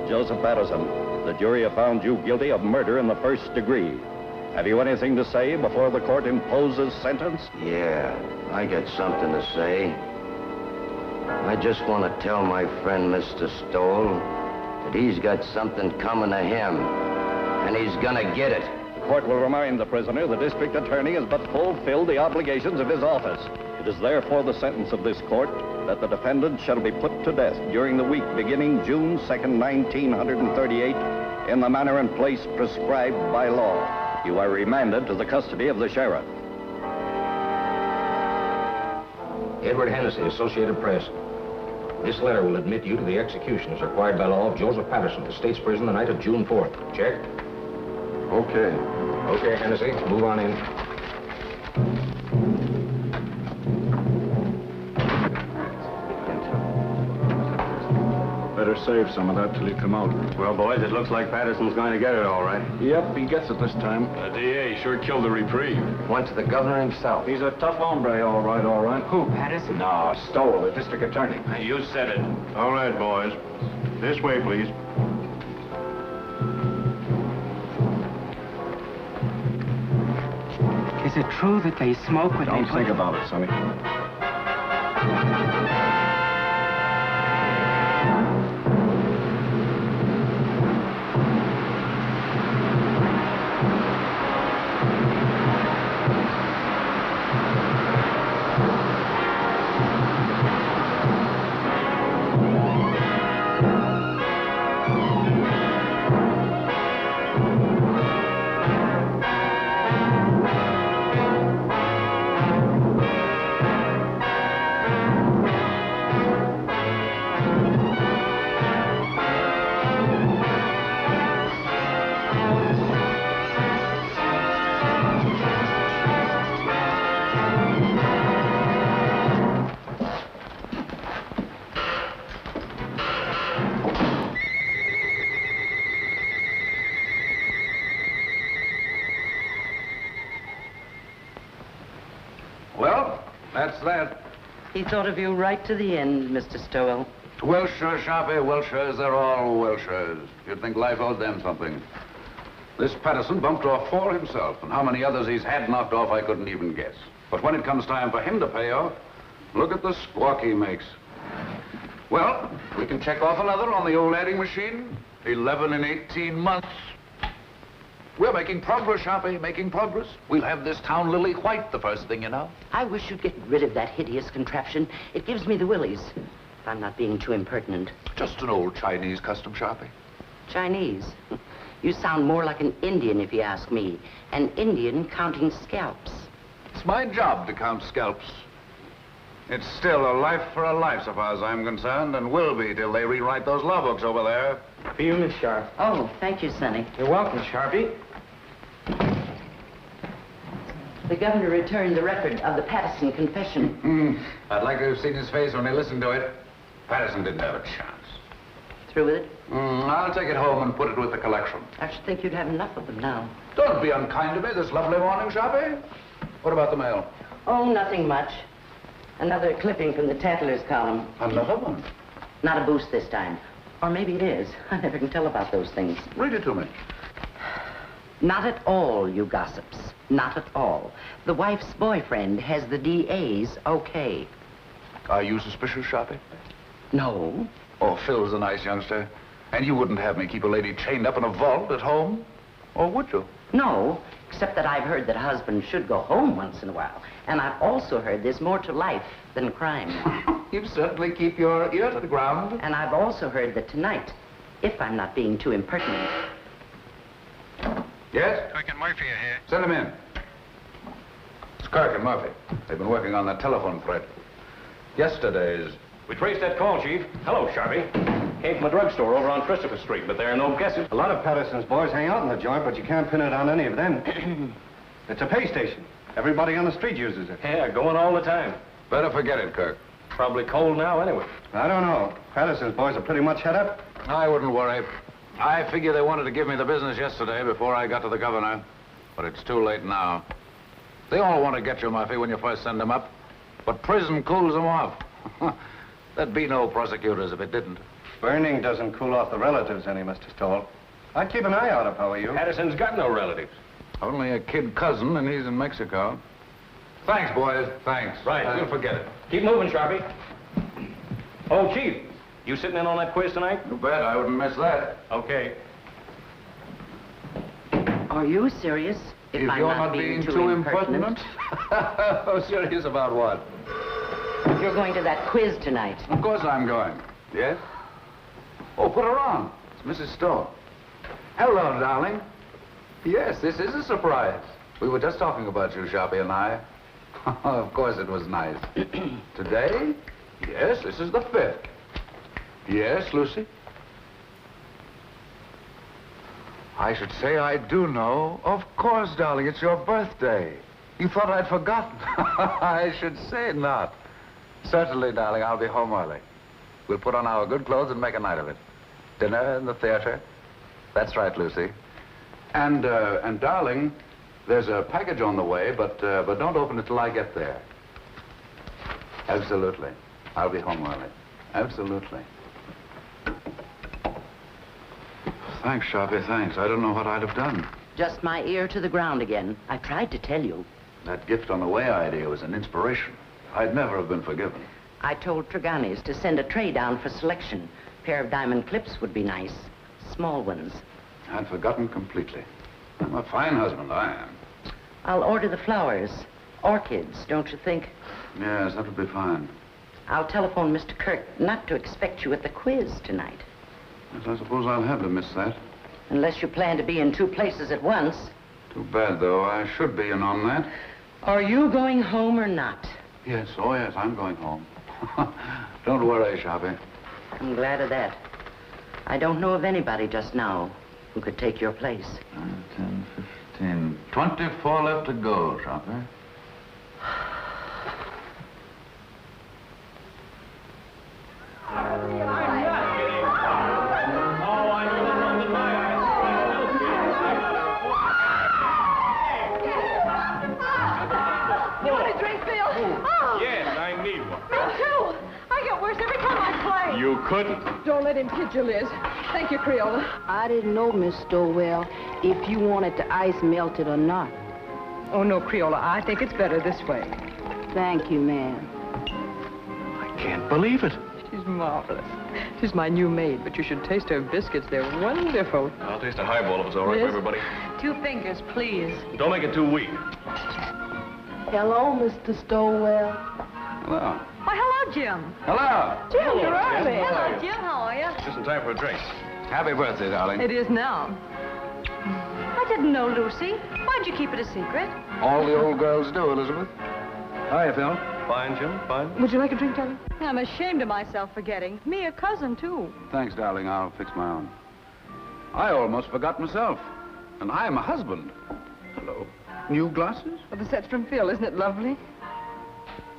Joseph Patterson, the jury have found you guilty of murder in the first degree. Have you anything to say before the court imposes sentence? Yeah, I got something to say. I just want to tell my friend, Mr. Stoll, that he's got something coming to him, and he's gonna get it. The court will remind the prisoner the district attorney has but fulfilled the obligations of his office. It is therefore the sentence of this court that the defendant shall be put to death during the week beginning June 2nd, 1938, in the manner and place prescribed by law. You are remanded to the custody of the sheriff. Edward Hennessy, Associated Press. This letter will admit you to the execution as required by law of Joseph Patterson, the State's prison the night of June 4th. Check? Okay. Okay, Hennessy, move on in. Better save some of that till you come out. Well, boys, it looks like Patterson's going to get it all right. Yep, he gets it this time. The DA sure killed the reprieve. Went to the governor himself. He's a tough hombre, all right, all right. Who, Patterson? No, Stoll, the district attorney. You said it. All right, boys. This way, please. Is it true that they smoke when Don't they think about it, Sonny. That's that. He thought of you right to the end, Mr. Stowell. Welshers, Sharpie, Welshers, they're all Welshers. You'd think life owed them something. This Patterson bumped off 4 himself, and how many others he's had knocked off, I couldn't even guess. But when it comes time for him to pay off, look at the squawk he makes. Well, we can check off another on the old adding machine. 11 in 18 months. We're making progress, Sharpie, making progress. We'll have this town lily white the first thing you know. I wish you'd get rid of that hideous contraption. It gives me the willies, if I'm not being too impertinent. Just an old Chinese custom, Sharpie. Chinese? You sound more like an Indian, if you ask me. An Indian counting scalps. It's my job to count scalps. It's still a life for a life, so far as I'm concerned, and will be till they rewrite those law books over there. For you, Miss Sharp. Oh, thank you, Sonny. You're welcome, Sharpie. The governor returned the record of the Patterson confession. I'd like to have seen his face when he listened to it. Patterson didn't have a chance. Through with it? I'll take it home and put it with the collection. I should think you'd have enough of them now. Don't be unkind to me this lovely morning, Sharpie. What about the mail? Oh, nothing much. Another clipping from the Tattlers column. Another one? Not a boost this time. Or maybe it is. I never can tell about those things. Read it to me. Not at all, you gossips. Not at all. The wife's boyfriend has the DA's okay. Are you suspicious, Sharpie? No. Oh, Phil's a nice youngster. And you wouldn't have me keep a lady chained up in a vault at home? Or would you? No, except that I've heard that husbands should go home once in a while. And I've also heard there's more to life than crime. You certainly keep your ear to the ground. And I've also heard that tonight, if I'm not being too impertinent... Yes? Kirk and Murphy are here. Send him in. It's Kirk and Murphy. They've been working on that telephone thread. Yesterday's... We traced that call, Chief. Hello, Sharpie. Came from a drugstore over on Christopher Street, but there are no guesses. A lot of Patterson's boys hang out in the joint, but you can't pin it on any of them. It's a pay station. Everybody on the street uses it. Yeah, going all the time. Better forget it, Kirk. Probably cold now anyway. I don't know. Patterson's boys are pretty much head up. I wouldn't worry. I figure they wanted to give me the business yesterday before I got to the governor. But it's too late now. They all want to get you, Murphy, when you first send them up. But prison cools them off. There'd be no prosecutors if it didn't. Burning doesn't cool off the relatives any, Mr. Stoll. I'd keep an eye out if I were you. Patterson's got no relatives. Only a kid cousin, and he's in Mexico. Thanks, boys. Thanks. Right, you'll forget it. Keep moving, Sharpie. Oh, Chief, you sitting in on that quiz tonight? You bet, I wouldn't miss that. Okay. Are you serious? If I'm you're not being too impertinent. Oh, serious about what? You're going to that quiz tonight. Of course I'm going. Yes? Oh, put her on. It's Mrs. Stoll. Hello, darling. Yes, this is a surprise. We were just talking about you, Sharpie and I. Of course it was nice. Today? Yes, this is the 5th. Yes, Lucy? I should say I do know. Of course, darling, it's your birthday. You thought I'd forgotten. I should say not. Certainly, darling, I'll be home early. We'll put on our good clothes and make a night of it. Dinner in the theater. That's right, Lucy. And darling, there's a package on the way, but don't open it till I get there. Absolutely. I'll be home early. Absolutely. Thanks, Sharpie, thanks. I don't know what I'd have done. Just my ear to the ground again. I tried to tell you. That gift on the way idea was an inspiration. I'd never have been forgiven. I told Tregani's to send a tray down for selection. A pair of diamond clips would be nice. Small ones. I'd forgotten completely. I'm a fine husband, I am. I'll order the flowers. Orchids, don't you think? Yes, that would be fine. I'll telephone Mr. Kirk not to expect you at the quiz tonight. Yes, I suppose I'll have to miss that. Unless you plan to be in 2 places at once. Too bad, though. I should be in on that. Are you going home or not? Yes, oh yes, I'm going home. Don't worry, Sharpie. I'm glad of that. I don't know of anybody just now who could take your place. 10, 15, 24 left to go, Sharpie. You want a drink, Bill? Oh. Yes, I need one. Me too. I get worse every time I play. You couldn't. Don't let him kid you, Liz. Thank you, Creola. I didn't know, Miss Stowell, if you wanted the ice melted or not. Oh, no, Creola. I think it's better this way. Thank you, ma'am. I can't believe it. She's marvelous. She's my new maid, but you should taste her biscuits. They're wonderful. I'll taste a highball if it's all right for everybody. 2 fingers, please. Don't make it too weak. Hello, Mr. Stowell. Hello. Why, hello, Jim. Hello. Jim, you're early. Hello, Jim. How are you? Just in time for a drink. Happy birthday, darling. It is now. I didn't know, Lucy. Why'd you keep it a secret? All the old girls do, Elizabeth. Hiya, Phil. Fine, Jim, fine. Would you like a drink, darling? I'm ashamed of myself for getting. Me a cousin, too. Thanks, darling. I'll fix my own. I almost forgot myself. And I'm a husband. Hello. New glasses? Well, the set's from Phil. Isn't it lovely?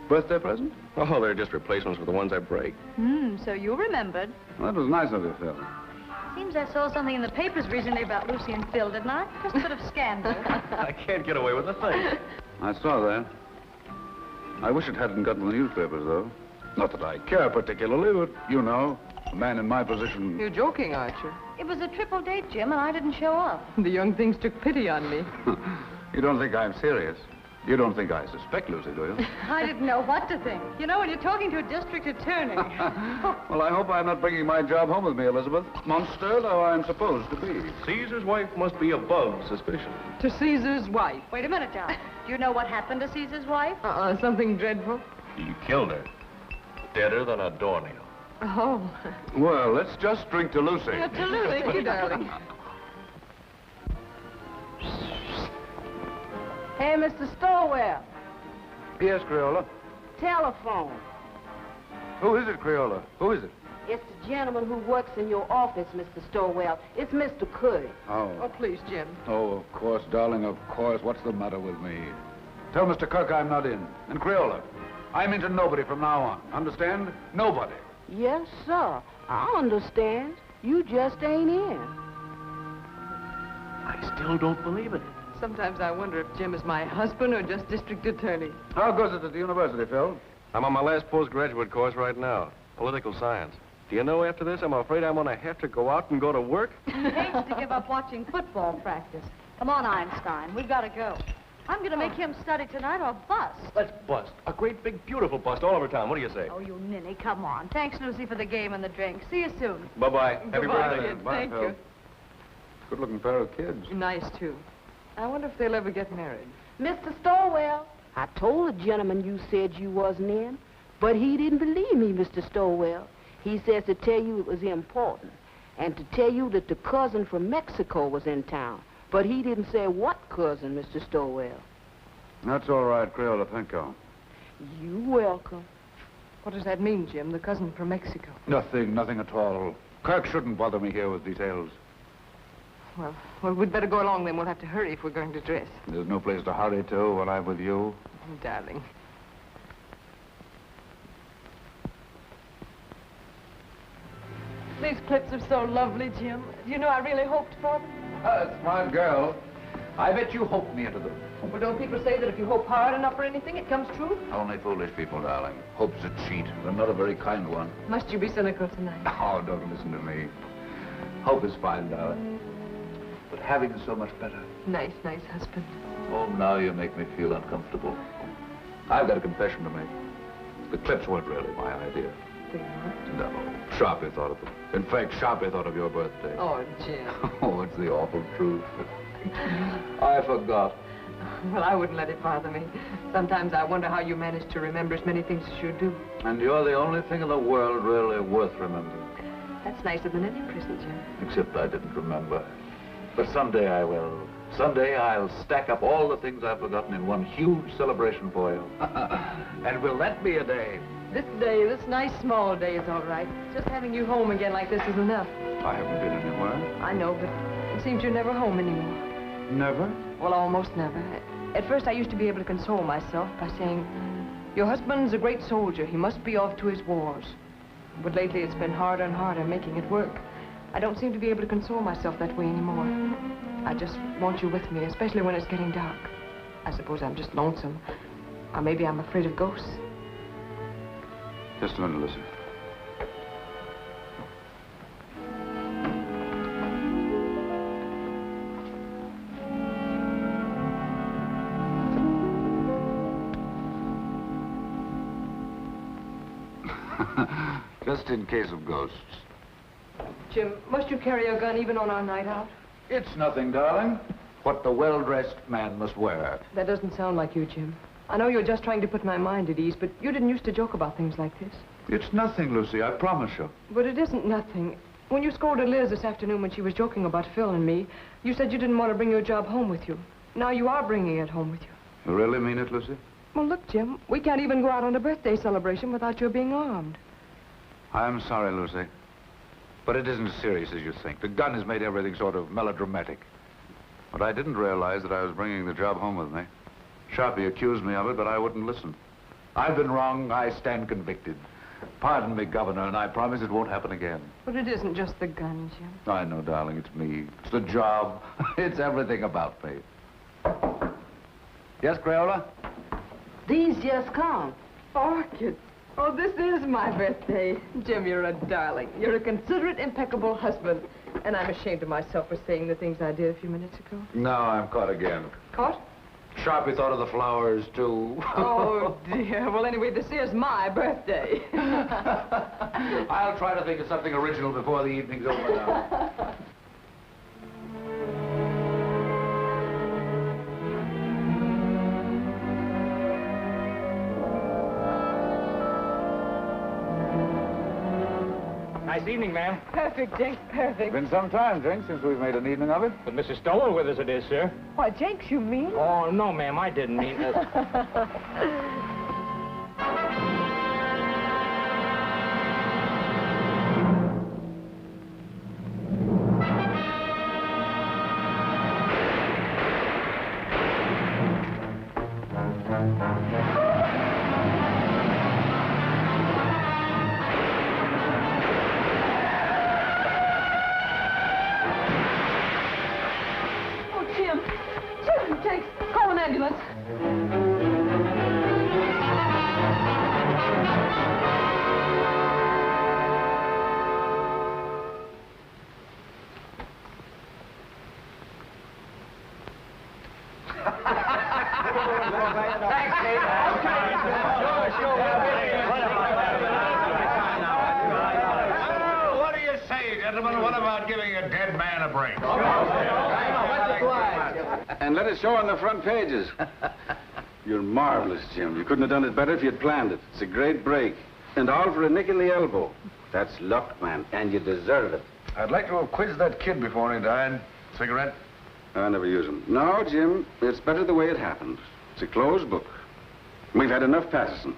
Birthday present? Oh, they're just replacements for the ones I break. So you remembered. Well, that was nice of you, Phil. Seems I saw something in the papers recently about Lucy and Phil, didn't I? Just a bit of scandal. I can't get away with a thing. I saw that. I wish it hadn't gotten the newspapers, though. Not that I care particularly, but you know, a man in my position... You're joking, aren't you? It was a triple date, Jim, and I didn't show up. The young things took pity on me. You don't think I'm serious? You don't think I suspect Lucy, do you? I didn't know what to think. You know, when you're talking to a district attorney. Well, I hope I'm not bringing my job home with me, Elizabeth. Monster though I'm supposed to be. Caesar's wife must be above suspicion. To Caesar's wife. Wait a minute, John. Do you know what happened to Caesar's wife? Something dreadful. He killed her. Deader than a doornail. Oh. Well, let's just drink to Lucy. To Lucy. Thank you, darling. Hey, Mr. Stowell. Yes, Creola. Telephone. Who is it, Creola? Who is it? It's the gentleman who works in your office, Mr. Stowell. It's Mr. Curry. Oh. Oh, please, Jim. Oh, of course, darling, of course. What's the matter with me? Tell Mr. Kirk I'm not in. And Creola, I'm into nobody from now on. Understand? Nobody. Yes, sir. I understand. You just ain't in. I still don't believe it. Sometimes I wonder if Jim is my husband or just district attorney. How goes it at the university, Phil? I'm on my last postgraduate course right now. Political science. Do you know, after this, I'm afraid I'm going to have to go out and go to work? He hates to give up watching football practice. Come on, Einstein. We've got to go. I'm going to make him study tonight or bust. Let's bust. A great, big, beautiful bust all over town. What do you say? Oh, you ninny, come on. Thanks, Lucy, for the game and the drink. See you soon. Bye-bye. Happy Goodbye, birthday. kid. Thank you. Good-looking pair of kids. Nice, too. I wonder if they'll ever get married. Mr. Stowell, I told the gentleman you said you wasn't in, but he didn't believe me, Mr. Stowell. He says to tell you it was important, and to tell you that the cousin from Mexico was in town. But he didn't say what cousin, Mr. Stowell. That's all right, Crayola. Thank you. You welcome. What does that mean, Jim? The cousin from Mexico? Nothing at all. Kirk shouldn't bother me here with details. Well, we'd better go along then. We'll have to hurry if we're going to dress. There's no place to hurry to when I'm with you. Oh, darling. These clips are so lovely, Jim. You know, I really hoped for them. Smart girl. I bet you hoped me into them. Well, don't people say that if you hope hard enough for anything, it comes true? Only foolish people, darling. Hope's a cheat, and not a very kind one. Must you be cynical tonight? Oh, don't listen to me. Hope is fine, darling. But having is so much better. Nice husband. Oh, now you make me feel uncomfortable. I've got a confession to make. The clips weren't really my idea. They weren't? No. Sharpie thought of them. In fact, Sharpie thought of your birthday. Oh, Jim. Oh, it's the awful truth. I forgot. Well, I wouldn't let it bother me. Sometimes I wonder how you manage to remember as many things as you do. And you're the only thing in the world really worth remembering. That's nicer than any present, Jim. Except I didn't remember. But someday I will. Someday I'll stack up all the things I've forgotten in one huge celebration for you. And will that be a day? This day, this nice small day is all right. Just having you home again like this is enough. I haven't been anywhere. I know, but it seems you're never home anymore. Never? Well, almost never. At first, I used to be able to console myself by saying, your husband's a great soldier. He must be off to his wars. But lately, it's been harder and harder making it work. I don't seem to be able to console myself that way anymore. I just want you with me, especially when it's getting dark. I suppose I'm just lonesome. Or maybe I'm afraid of ghosts. Just a minute, Lucy. Just in case of ghosts. Jim, must you carry a gun even on our night out? It's nothing, darling. What the well-dressed man must wear. That doesn't sound like you, Jim. I know you're just trying to put my mind at ease, but you didn't used to joke about things like this. It's nothing, Lucy, I promise you. But it isn't nothing. When you scolded Liz this afternoon when she was joking about Phil and me, you said you didn't want to bring your job home with you. Now you are bringing it home with you. You really mean it, Lucy? Well, look, Jim, we can't even go out on a birthday celebration without your being armed. I'm sorry, Lucy. But it isn't as serious as you think. The gun has made everything sort of melodramatic. But I didn't realize that I was bringing the job home with me. Sharpie accused me of it, but I wouldn't listen. I've been wrong. I stand convicted. Pardon me, Governor, and I promise it won't happen again. But it isn't just the gun, Jim. I know, darling. It's me. It's the job. It's everything about me. Yes, Crayola? These just come. Orchid. Oh, this is my birthday. Jim, you're a darling. You're a considerate, impeccable husband. And I'm ashamed of myself for saying the things I did a few minutes ago. Now I'm caught again. Caught? Sharpie thought of the flowers, too. Oh, dear. Well, anyway, this is my birthday. I'll try to think of something original before the evening's over now. Nice evening, ma'am. Perfect, Jenks, perfect. Been some time, Drink, since we've made an evening of it. But Mrs. Stowell with us it is, sir. Why, Jenks, you mean? Oh, no, ma'am, I didn't mean it. Jenks, call an ambulance. Well, what do you say, gentlemen? What about giving a dead man a break? And let it show on the front pages. You're marvelous, Jim. You couldn't have done it better if you'd planned it. It's a great break. And all for a nick in the elbow. That's luck, man, and you deserve it. I'd like to have quizzed that kid before he died. Cigarette? I never use them. No, Jim, it's better the way it happened. It's a closed book. We've had enough Patterson.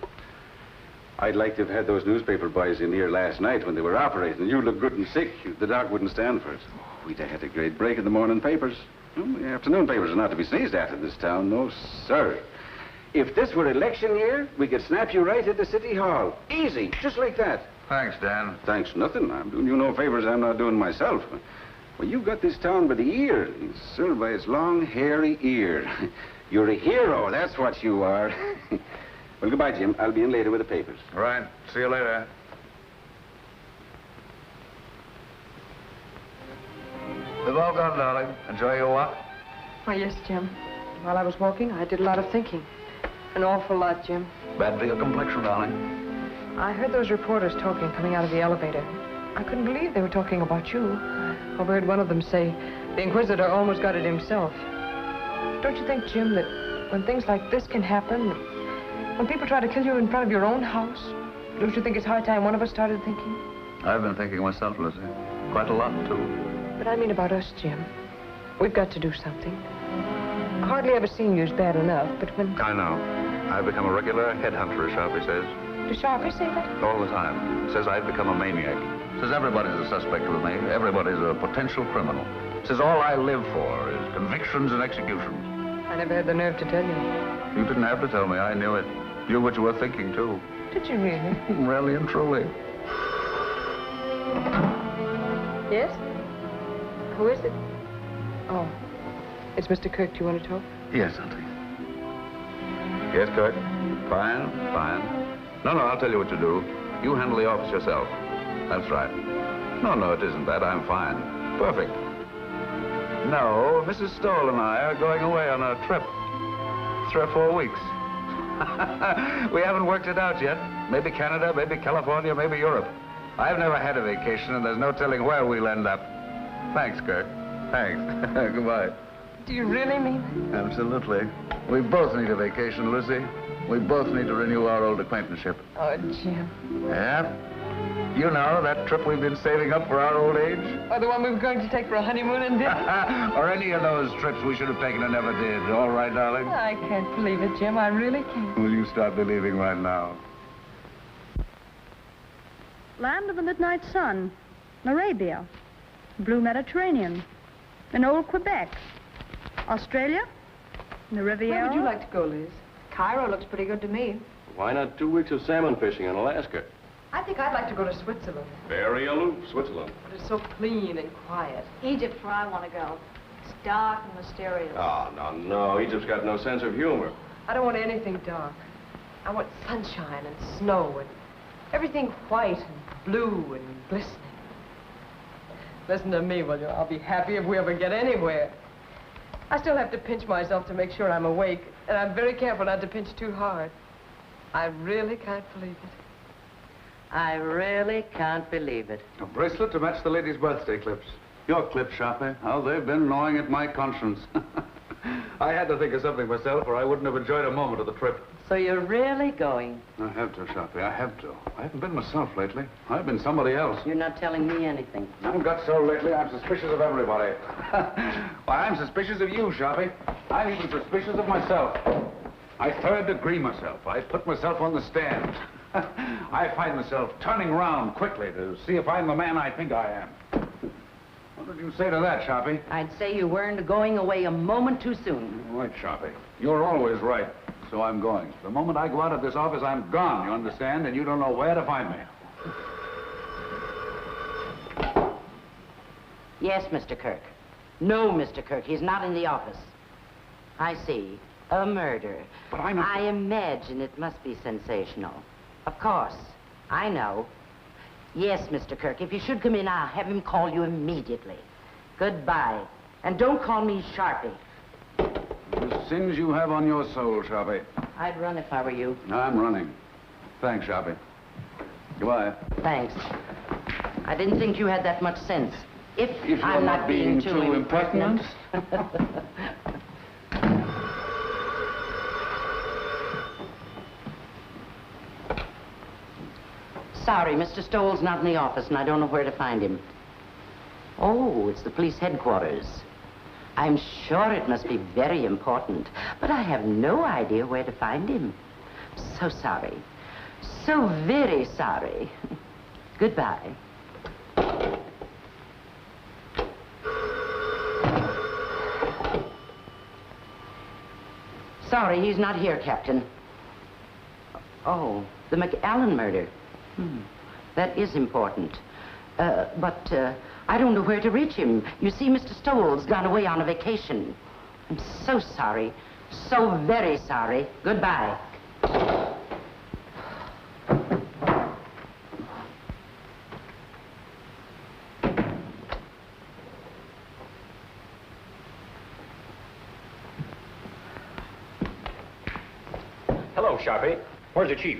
I'd like to have had those newspaper boys in here last night when they were operating. You look good and sick. The doc wouldn't stand for it. Oh, we'd have had a great break in the morning papers. Well, the afternoon papers are not to be sneezed at in this town. No, sir. If this were election year, we could snap you right into City Hall. Easy, just like that. Thanks, Dan. Thanks nothing. I'm doing you no favors I'm not doing myself. Well, you've got this town by the ear. Sir, by its long, hairy ear. You're a hero, that's what you are. Well, goodbye, Jim. I'll be in later with the papers. All right. See you later. We've all gone, darling. Enjoy your walk. Oh, yes, Jim. While I was walking, I did a lot of thinking. An awful lot, Jim. Bad for your complexion, darling. I heard those reporters talking coming out of the elevator. I couldn't believe they were talking about you. I overheard one of them say, the Inquisitor almost got it himself. Don't you think, Jim, that when things like this can happen, when people try to kill you in front of your own house, don't you think it's high time one of us started thinking? I've been thinking myself, Lucy. Quite a lot, too. But I mean about us, Jim. We've got to do something. Hardly ever seeing you is bad enough, but when... I know. I've become a regular headhunter, as Sharpie says. Does Sharpie say that? All the time. Says I've become a maniac. Says everybody's a suspect with me. Everybody's a potential criminal. Says all I live for is convictions and executions. I never had the nerve to tell you. You didn't have to tell me. I knew it. You knew what you were thinking, too. Did you really? Really and truly. Yes? Who is it? Oh, it's Mr. Kirk. Do you want to talk? Yes, Auntie. Yes, Kirk? Fine, fine. No, I'll tell you what to do. You handle the office yourself. That's right. No, it isn't that. I'm fine. Perfect. No, Mrs. Stoll and I are going away on a trip. 3 or 4 weeks. We haven't worked it out yet. Maybe Canada, maybe California, maybe Europe. I've never had a vacation, and there's no telling where we'll end up. Thanks, Kirk. Thanks. Goodbye. Do you really mean it? Absolutely. We both need a vacation, Lucy. We both need to renew our old acquaintanceship. Oh, Jim. Yeah? You know, that trip we've been saving up for our old age? Or the one we were going to take for a honeymoon and dinner? Or any of those trips we should have taken and never did. All right, darling? I can't believe it, Jim. I really can't. Will you start believing right now? Land of the midnight sun, Arabia, blue Mediterranean, in old Quebec, Australia, the Riviera. Where would you like to go, Liz? Cairo looks pretty good to me. Why not 2 weeks of salmon fishing in Alaska? I think I'd like to go to Switzerland. Very aloof, Switzerland. But it's so clean and quiet. Egypt, where I want to go. It's dark and mysterious. Oh, no. Egypt's got no sense of humor. I don't want anything dark. I want sunshine and snow and everything white and blue and glistening. Listen to me, will you? I'll be happy if we ever get anywhere. I still have to pinch myself to make sure I'm awake, and I'm very careful not to pinch too hard. I really can't believe it. I really can't believe it. A bracelet to match the lady's birthday clips. Your clips, Sharpie. How they've been gnawing at my conscience. I had to think of something myself, or I wouldn't have enjoyed a moment of the trip. So you're really going? I have to, Sharpie. I have to. I haven't been myself lately. I've been somebody else. You're not telling me anything. I haven't got so lately, I'm suspicious of everybody. Why, I'm suspicious of you, Sharpie. I'm even suspicious of myself. I third degree myself. I put myself on the stand. I find myself turning round quickly to see if I'm the man I think I am. What would you say to that, Sharpie? I'd say you weren't going away a moment too soon. Right, Sharpie. You're always right. So I'm going. The moment I go out of this office, I'm gone, you understand? And you don't know where to find me. Yes, Mr. Kirk. No, Mr. Kirk, he's not in the office. I see. A murder. But I'm not... I imagine it must be sensational. Of course. I know. Yes, Mr. Kirk, if you should come in, I'll have him call you immediately. Goodbye. And don't call me Sharpie. The sins you have on your soul, Sharpie. I'd run if I were you. I'm running. Thanks, Sharpie. Goodbye. Thanks. I didn't think you had that much sense. If you're I'm not being too impertinent. Sorry, Mr. Stoll's not in the office, and I don't know where to find him. Oh, it's the police headquarters. I'm sure it must be very important, but I have no idea where to find him. So sorry. So very sorry. Goodbye. Sorry, he's not here, Captain. Oh, the McAllen murder. That is important. But I don't know where to reach him. You see, Mr. Stoll's gone away on a vacation. I'm so sorry. So very sorry. Goodbye. Hello, Sharpie. Where's the chief?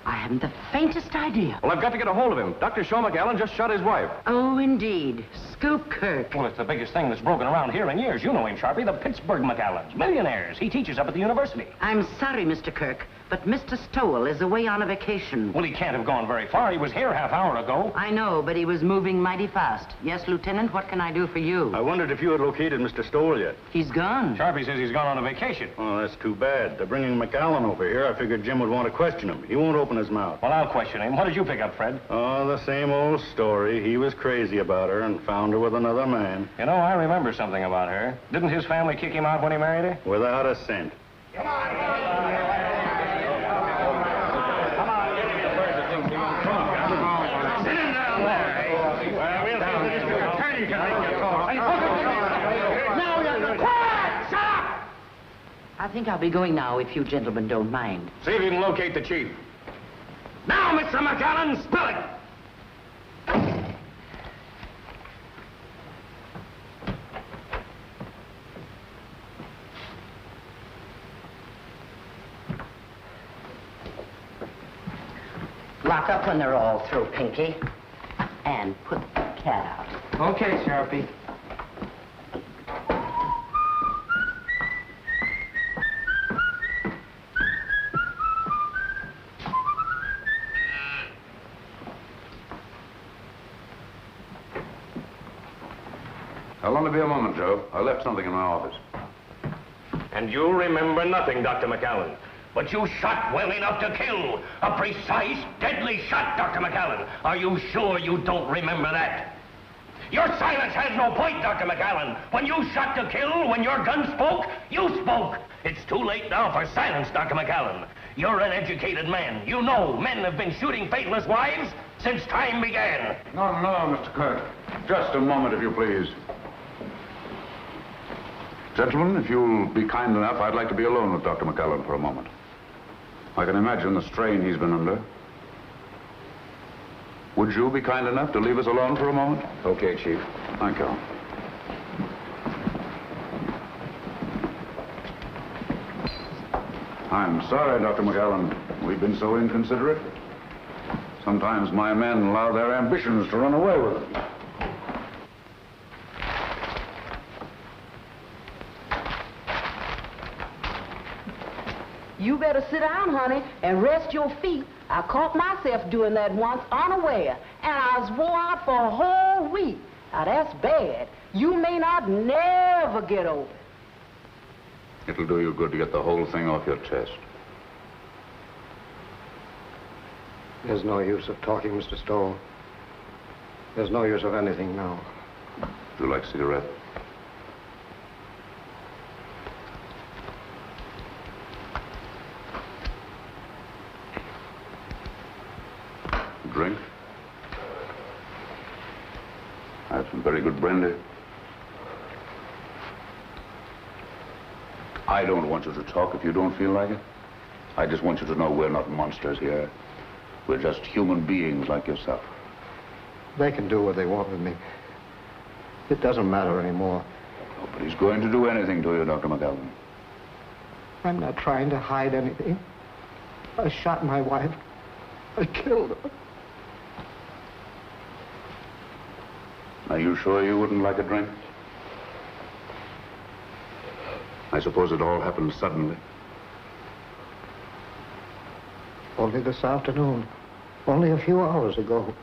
I haven't the faintest idea. Well, I've got to get a hold of him. Dr. Shaw McAllen just shot his wife. Oh, indeed. Scoop Kirk. Well, it's the biggest thing that's broken around here in years. You know him, Sharpie, the Pittsburgh McAllens. Millionaires. He teaches up at the university. I'm sorry, Mr. Kirk, but Mr. Stoll is away on a vacation. Well, he can't have gone very far. He was here half hour ago. I know, but he was moving mighty fast. Yes, Lieutenant, what can I do for you? I wondered if you had located Mr. Stoll yet. He's gone. Sharpie says he's gone on a vacation. Oh, that's too bad. They're bringing McAllen over here. I figured Jim would want to question him. He won't open his mouth. Well, I'll question him. What did you pick up, Fred? Oh, the same old story. He was crazy about her and found her with another man. You know, I remember something about her. Didn't his family kick him out when he married her? Without a cent. Come on, give me a first thing. Sit him down there. Well, we'll have the district attorney Now, quiet! Shut up! I think I'll be going now, if you gentlemen don't mind. See if you can locate the chief. Now, Mr. McAllen, spill it! Lock up when they're all through, Pinky. And put the cat out. Okay, Sharpie. I'll only be a moment, Joe. I left something in my office. And you remember nothing, Dr. McAllen. But you shot well enough to kill. A precise, deadly shot, Dr. McAllen. Are you sure you don't remember that? Your silence has no point, Dr. McAllen. When you shot to kill, when your gun spoke, you spoke. It's too late now for silence, Dr. McAllen. You're an educated man. You know men have been shooting faithless wives since time began. No, Mr. Kirk. Just a moment, if you please. Gentlemen, if you'll be kind enough, I'd like to be alone with Dr. McAllen for a moment. I can imagine the strain he's been under. Would you be kind enough to leave us alone for a moment? Okay, Chief. Thank you. I'm sorry, Dr. McAllen. We've been so inconsiderate. Sometimes my men allow their ambitions to run away with them. You better sit down, honey, and rest your feet. I caught myself doing that once unaware, and I was wore out for a whole week. Now, that's bad. You may not never get over it. It'll do you good to get the whole thing off your chest. There's no use of talking, Mr. Stoll. There's no use of anything now. Would you like a cigarette? Drink? I have some very good brandy. I don't want you to talk if you don't feel like it. I just want you to know we're not monsters here. We're just human beings like yourself. They can do what they want with me. It doesn't matter anymore. Nobody's going to do anything to you, Dr. McAllen. I'm not trying to hide anything. I shot my wife. I killed her. Are you sure you wouldn't like a drink? I suppose it all happened suddenly. Only this afternoon. Only a few hours ago.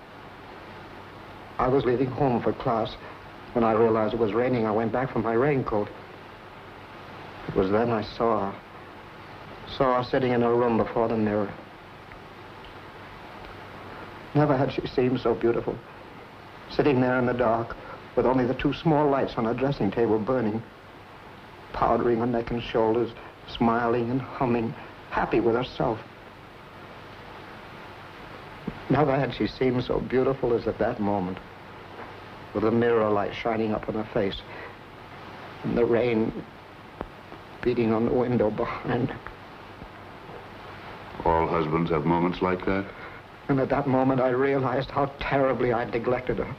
I was leaving home for class. When I realized it was raining, I went back for my raincoat. It was then I saw her sitting in her room before the mirror. Never had she seemed so beautiful. Sitting there in the dark, with only the two small lights on her dressing table burning, powdering her neck and shoulders, smiling and humming, happy with herself. Never had she seemed so beautiful as at that moment, with the mirror light shining up on her face, and the rain beating on the window behind her. All husbands have moments like that. And at that moment, I realized how terribly I'd neglected her.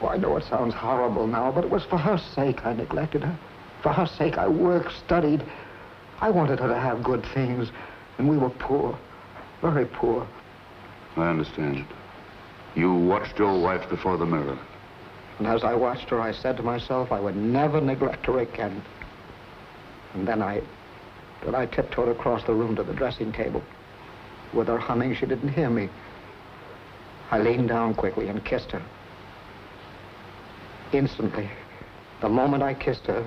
Oh, I know it sounds horrible now, but it was for her sake I neglected her. For her sake, I worked, studied. I wanted her to have good things, and we were poor, very poor. I understand. You watched your wife before the mirror. And as I watched her, I said to myself I would never neglect her again. And then I tiptoed across the room to the dressing table. With her humming, she didn't hear me. I leaned down quickly and kissed her. Instantly, the moment I kissed her,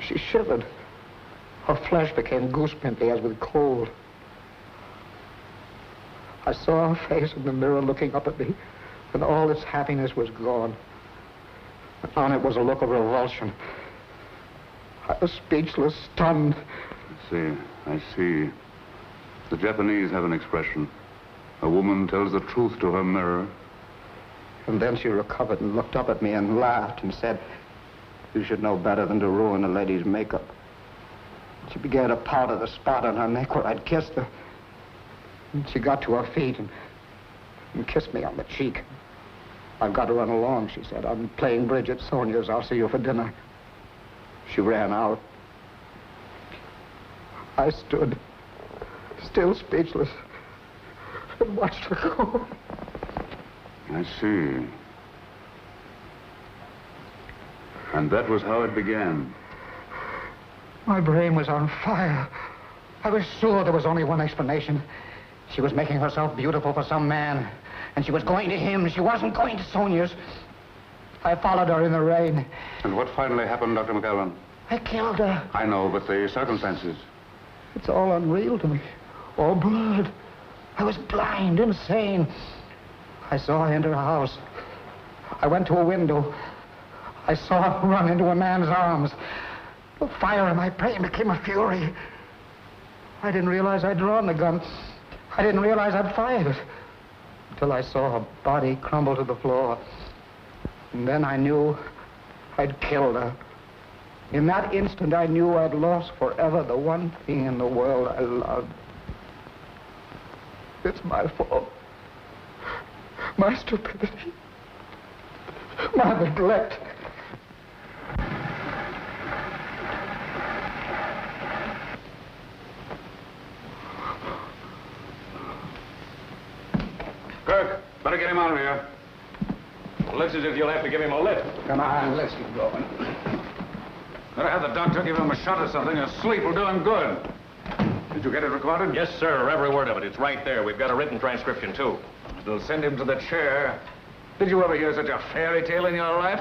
she shivered. Her flesh became goosepimply as with cold. I saw her face in the mirror looking up at me, and all its happiness was gone. On it was a look of revulsion. I was speechless, stunned. I see. The Japanese have an expression. A woman tells the truth to her mirror. And then she recovered and looked up at me and laughed and said, "You should know better than to ruin a lady's makeup." She began to powder the spot on her neck where I'd kissed her. And she got to her feet and kissed me on the cheek. "I've got to run along," she said. "I'm playing bridge at Sonia's. I'll see you for dinner." She ran out. I stood, still speechless, and watched her go. I see. And that was how it began. My brain was on fire. I was sure there was only one explanation. She was making herself beautiful for some man, and she was going to him. She wasn't going to Sonia's. I followed her in the rain. And what finally happened, Dr. McAllen? I killed her. I know, but the circumstances. It's all unreal to me. All blurred. I was blind, insane. I saw her enter a house. I went to a window. I saw her run into a man's arms. The fire in my brain became a fury. I didn't realize I'd drawn the gun. I didn't realize I'd fired it. Until I saw her body crumble to the floor. And then I knew I'd killed her. In that instant, I knew I'd lost forever the one thing in the world I loved. It's my fault. My stupidity. My neglect. Kirk, better get him out of here. It looks as if you'll have to give him a lift. Come on, let's get going. Better have the doctor give him a shot or something. A sleep will do him good. Did you get it recorded? Yes, sir. Every word of it. It's right there. We've got a written transcription, too. It'll send him to the chair. Did you ever hear such a fairy tale in your life?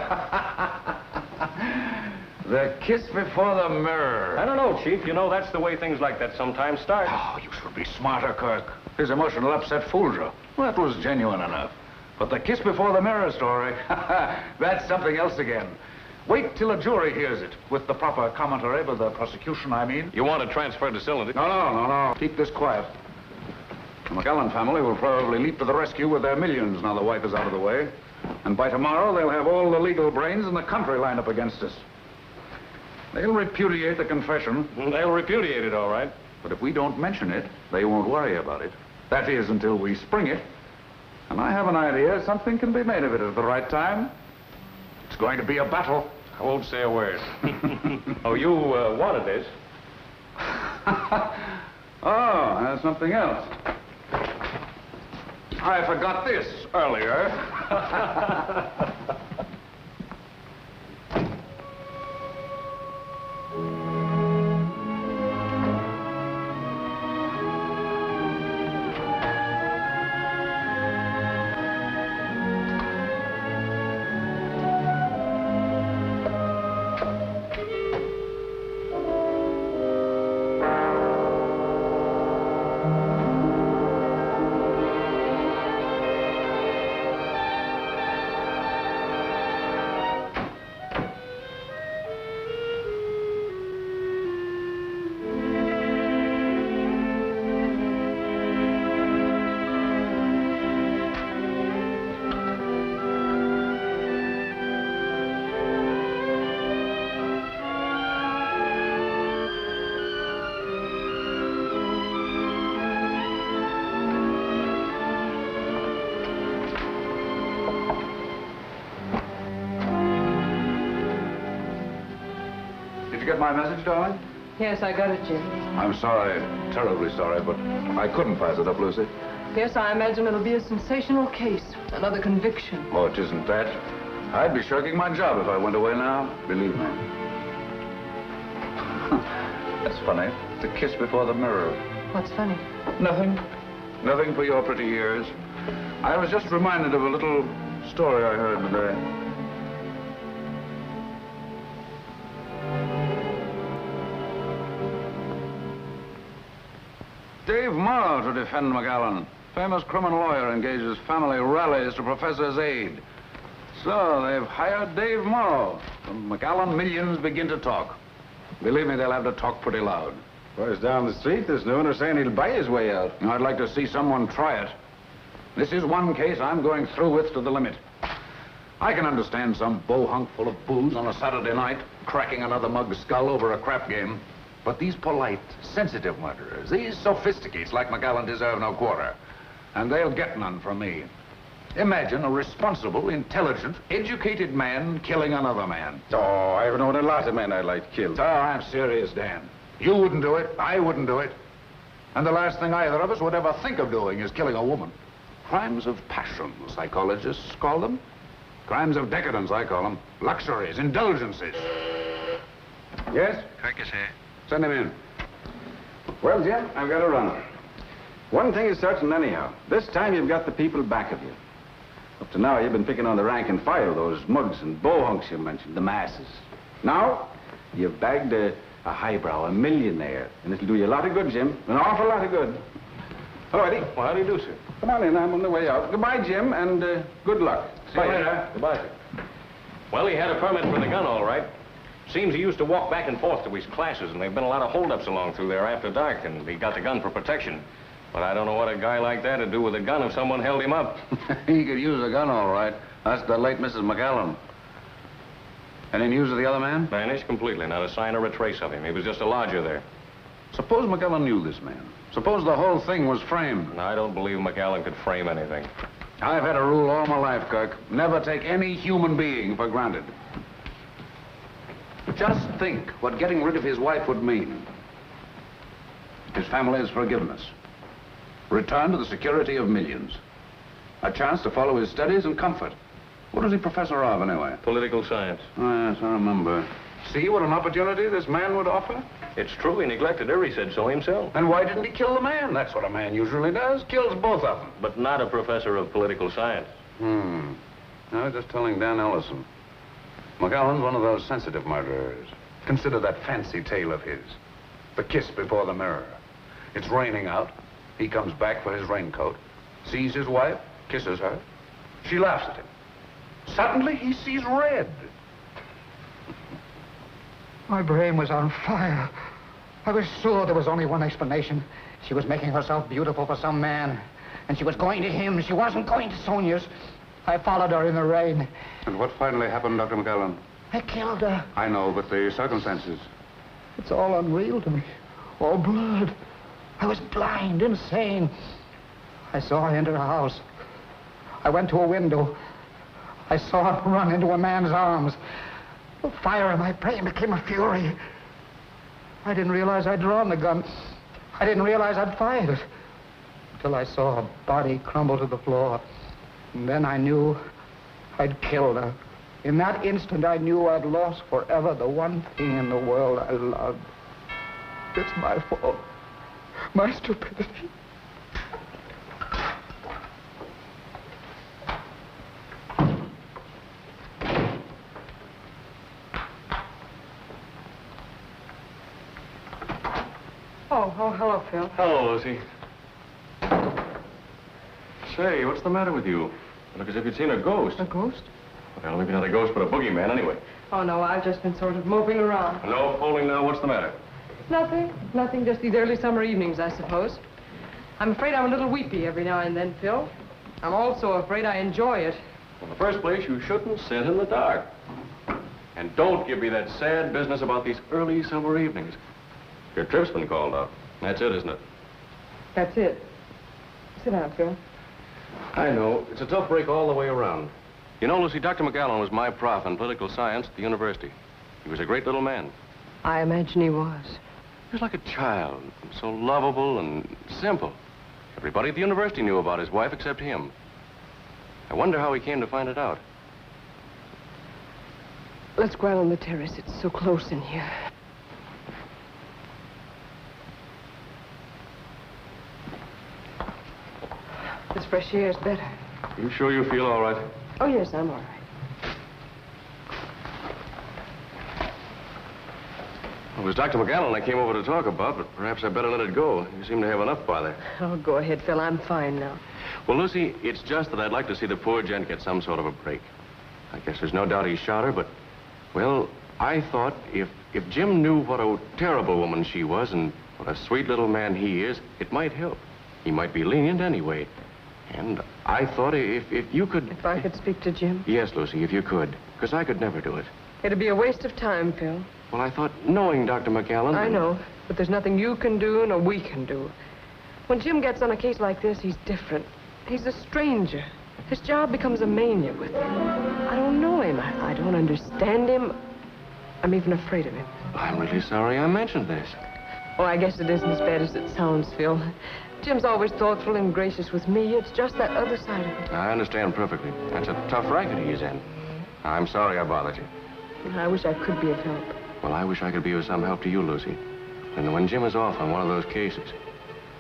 The kiss before the mirror. I don't know, Chief. You know, that's the way things like that sometimes start. Oh, you should be smarter, Kirk. His emotional upset fooled you. Well, that was genuine enough. But the kiss before the mirror story, that's something else again. Wait till a jury hears it, with the proper commentary by the prosecution, I mean. You want to transfer the cylinder? No. Keep this quiet. The McAllen family will probably leap to the rescue with their millions now the wife is out of the way. And by tomorrow, they'll have all the legal brains in the country lined up against us. They'll repudiate the confession. They'll repudiate it, all right. But if we don't mention it, they won't worry about it. That is, until we spring it. And I have an idea something can be made of it at the right time. It's going to be a battle. I won't say a word. Oh, you wanted this. Oh, that's something else. I forgot this earlier. Get my message, darling? Yes, I got it, Jim. I'm sorry, terribly sorry, but I couldn't pass it up, Lucy. Yes, I imagine it'll be a sensational case. Another conviction. Oh, it isn't that. I'd be shirking my job if I went away now, believe me. That's funny. The kiss before the mirror. What's funny? Nothing. Nothing for your pretty ears. I was just reminded of a little story I heard today. Dave Morrow to defend McAllen. Famous criminal lawyer engages family rallies to professor's aid. So they've hired Dave Morrow. From McAllen, millions begin to talk. Believe me, they'll have to talk pretty loud. Boys down the street this noon are saying he'll buy his way out. I'd like to see someone try it. This is one case I'm going through with to the limit. I can understand some bohunk full of booze on a Saturday night cracking another mug's skull over a crap game. But these polite, sensitive murderers, these sophisticates like McAllen deserve no quarter. And they'll get none from me. Imagine a responsible, intelligent, educated man killing another man. Oh, I've known a lot of men I'd like to kill. Oh, I'm serious, Dan. You wouldn't do it. I wouldn't do it. And the last thing either of us would ever think of doing is killing a woman. Crimes of passion, psychologists call them. Crimes of decadence, I call them. Luxuries, indulgences. Yes? Kirk is here. Send him in. Well, Jim, I've got to run. One thing is certain anyhow. This time you've got the people back of you. Up to now, you've been picking on the rank and file, those mugs and bohunks you mentioned, the masses. Now, you've bagged a highbrow, a millionaire, and it'll do you a lot of good, Jim. An awful lot of good. Hello, Eddie. Well, how do you do, sir? Come on in, I'm on the way out. Goodbye, Jim, and good luck. See you later. Goodbye, sir. Well, he had a permit for the gun, all right. Seems he used to walk back and forth to his classes, and there've been a lot of holdups along through there after dark, and he got the gun for protection. But I don't know what a guy like that would do with a gun if someone held him up. He could use a gun, all right. That's the late Mrs. McAllen. Any news of the other man? Vanished completely. Not a sign or a trace of him. He was just a lodger there. Suppose McAllen knew this man. Suppose the whole thing was framed. No, I don't believe McAllen could frame anything. I've had a rule all my life, Kirk. Never take any human being for granted. Just think what getting rid of his wife would mean. His family's forgiveness. Return to the security of millions. A chance to follow his studies and comfort. What is he professor of, anyway? Political science. Oh, yes, I remember. See what an opportunity this man would offer? It's true, he neglected her. He said so himself. And why didn't he kill the man? That's what a man usually does. Kills both of them. But not a professor of political science. I was just telling Dan Ellison. McAllen's one of those sensitive murderers. Consider that fancy tale of his. The kiss before the mirror. It's raining out. He comes back for his raincoat, sees his wife, kisses her. She laughs at him. Suddenly, he sees red. My brain was on fire. I was sure there was only one explanation. She was making herself beautiful for some man, and she was going to him. She wasn't going to Sonia's. I followed her in the rain. And what finally happened, Dr. McAllen? I killed her. I know, but the circumstances. It's all unreal to me. All blurred. I was blind, insane. I saw her enter a house. I went to a window. I saw her run into a man's arms. The fire in my brain became a fury. I didn't realize I'd drawn the gun. I didn't realize I'd fired it. Until I saw her body crumble to the floor. And then I knew I'd killed her. In that instant, I knew I'd lost forever the one thing in the world I loved. It's my fault. My stupidity. Oh, hello, Phil. Hello, Lucy. Say, what's the matter with you? You look as if you'd seen a ghost. A ghost? Well, maybe not a ghost, but a boogeyman anyway. Oh, no, I've just been sort of moping around. No fooling now. What's the matter? Nothing, just these early summer evenings, I suppose. I'm afraid I'm a little weepy every now and then, Phil. I'm also afraid I enjoy it. In the first place, you shouldn't sit in the dark. And don't give me that sad business about these early summer evenings. Your trip's been called off. That's it, isn't it? That's it. Sit down, Phil. I know. It's a tough break all the way around. You know, Lucy, Dr. McAllen was my prof in political science at the university. He was a great little man. I imagine he was. He was like a child, so lovable and simple. Everybody at the university knew about his wife except him. I wonder how he came to find it out. Let's go out on the terrace. It's so close in here. This fresh air is better. You sure you feel all right? Oh, yes, I'm all right. It was Dr. McAllen I came over to talk about, but perhaps I better let it go. You seem to have enough bother. Oh, go ahead, Phil. I'm fine now. Well, Lucy, it's just that I'd like to see the poor gent get some sort of a break. I guess there's no doubt he shot her, but, well, I thought if Jim knew what a terrible woman she was and what a sweet little man he is, it might help. He might be lenient anyway. And I thought if you could... If I could speak to Jim? Yes, Lucy, if you could. Because I could never do it. It'd be a waste of time, Phil. Well, I thought knowing Dr. McAllen... I know, but there's nothing you can do nor we can do. When Jim gets on a case like this, he's different. He's a stranger. His job becomes a mania with him. I don't know him. I don't understand him. I'm even afraid of him. I'm really sorry I mentioned this. Oh, I guess it isn't as bad as it sounds, Phil. Jim's always thoughtful and gracious with me. It's just that other side of it. I understand perfectly. That's a tough racket he's in. I'm sorry I bothered you. I wish I could be of help. Well, I wish I could be of some help to you, Lucy. And when Jim is off on one of those cases,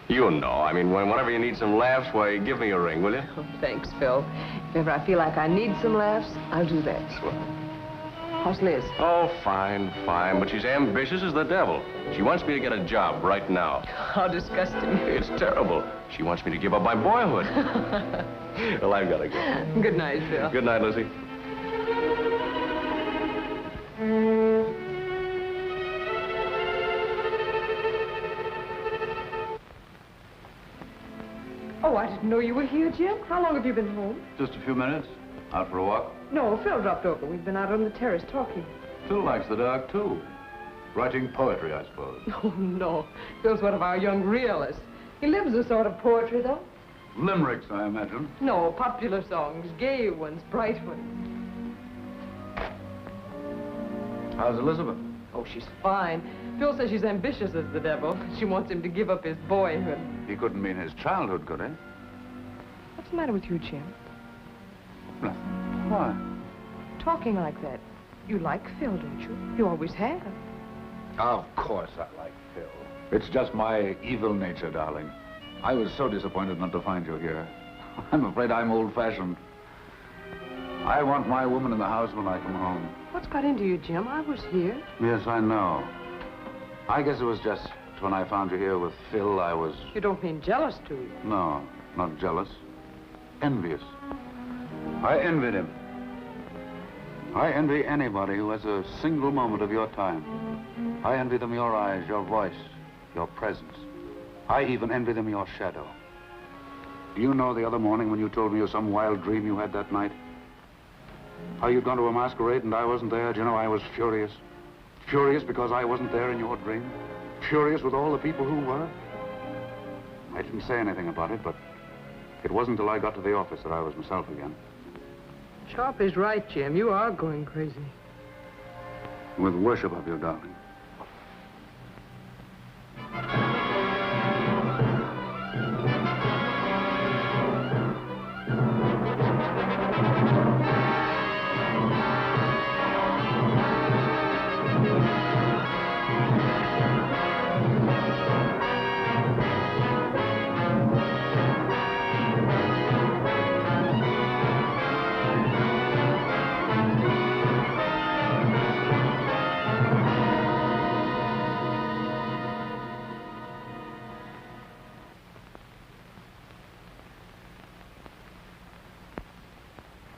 you know, I mean, whenever you need some laughs, why, give me a ring, will you? Oh, thanks, Phil. If ever I feel like I need some laughs, I'll do that. Swell. How's Liz? Oh, fine, fine. But she's ambitious as the devil. She wants me to get a job right now. How disgusting. It's terrible. She wants me to give up my boyhood. Well, I've got to go. Good night, Phil. Good night, Lucy. Oh, I didn't know you were here, Jim. How long have you been home? Just a few minutes. Out for a walk? No, Phil dropped over. We've been out on the terrace talking. Phil likes the dark, too. Writing poetry, I suppose. Oh, no. Phil's one of our young realists. He lives a sort of poetry, though. Limericks, I imagine. No, popular songs, gay ones, bright ones. How's Elizabeth? Oh, she's fine. Phil says she's ambitious as the devil. She wants him to give up his boyhood. He couldn't mean his childhood, could he? What's the matter with you, Jim? Nothing. Why? Talking like that. You like Phil, don't you? You always have. Of course I like Phil. It's just my evil nature, darling. I was so disappointed not to find you here. I'm afraid I'm old-fashioned. I want my woman in the house when I come home. What's got into you, Jim? I was here. Yes, I know. I guess it was just when I found you here with Phil, I was... You don't mean jealous, do you? No, not jealous. Envious. I envied him. I envy anybody who has a single moment of your time. I envy them your eyes, your voice, your presence. I even envy them your shadow. Do you know the other morning when you told me of some wild dream you had that night? How you'd gone to a masquerade and I wasn't there? Do you know, I was furious. Furious because I wasn't there in your dream. Furious with all the people who were. I didn't say anything about it, but it wasn't until I got to the office that I was myself again. Sharp is right, Jim. You are going crazy. with worship of you, darling.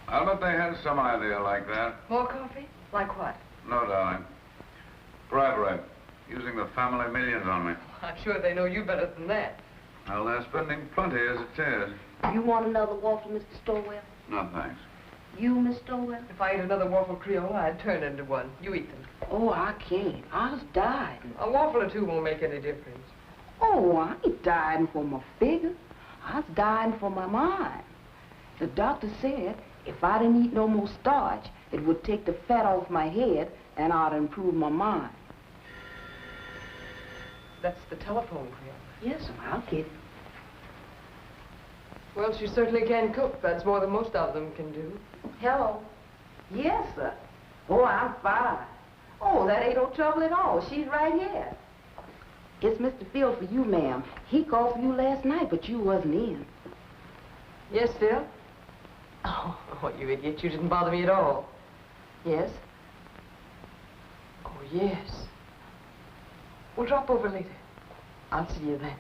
I'll bet they had some idea like that. More coffee? Like what? No, darling. Bribery. Using the family millions on me. I'm sure they know you better than that. Well, they're spending plenty as it is. You want another waffle, Mr. Stowell? No, thanks. You, Miss Stowell? If I ate another waffle Creole, I'd turn into one. You eat them. Oh, I can't. I was dying. A waffle or two won't make any difference. Oh, I ain't dying for my figure. I was dying for my mind. The doctor said if I didn't eat no more starch, it would take the fat off my head and I'd improve my mind. That's the telephone Creole. Yes, I'll get it. Well, she certainly can cook. That's more than most of them can do. Hello. Yes, sir. Oh, I'm fine. Oh, that ain't no trouble at all. She's right here. It's Mr. Phil for you, ma'am. He called for you last night, but you wasn't in. Yes, Phil? Oh, you idiot. You didn't bother me at all. Yes? Oh, yes. We'll drop over later. I'll see you then.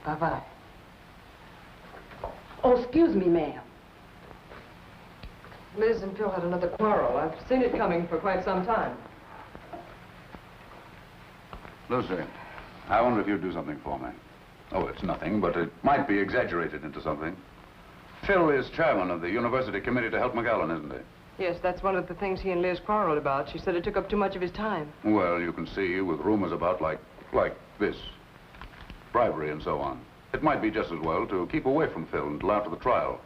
Bye-bye. Oh, excuse me, ma'am. Liz and Phil had another quarrel. I've seen it coming for quite some time. Lucy, I wonder if you'd do something for me. Oh, it's nothing, but it might be exaggerated into something. Phil is chairman of the University Committee to help McAllen, isn't he? Yes, that's one of the things he and Liz quarreled about. She said it took up too much of his time. Well, you can see, with rumors about like this, bribery and so on, it might be just as well to keep away from Phil until after the trial.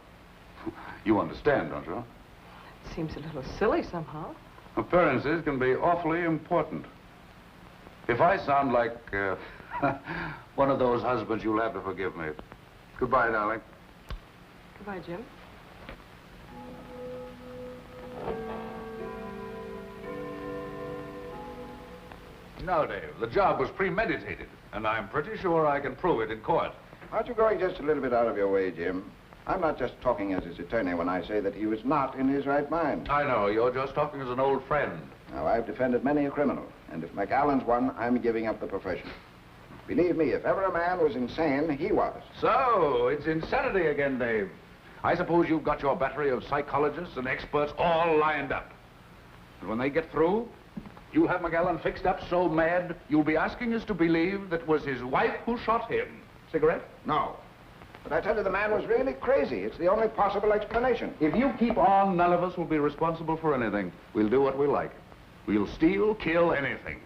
You understand, don't you? It seems a little silly somehow. Appearances can be awfully important. If I sound like one of those husbands, you'll have to forgive me. Goodbye, darling. Goodbye, Jim. No, Dave, the job was premeditated, and I'm pretty sure I can prove it in court. Aren't you going just a little bit out of your way, Jim? I'm not just talking as his attorney when I say that he was not in his right mind. I know, you're just talking as an old friend. Now, I've defended many a criminal, and if McAllen's one, I'm giving up the profession. Believe me, if ever a man was insane, he was. So, it's insanity again, Dave. I suppose you've got your battery of psychologists and experts all lined up. And when they get through, you'll have McAllen fixed up so mad, you'll be asking us to believe that it was his wife who shot him. Cigarette? No. But I tell you, the man was really crazy. It's the only possible explanation. If you keep on, none of us will be responsible for anything. We'll do what we like. We'll steal, kill, anything.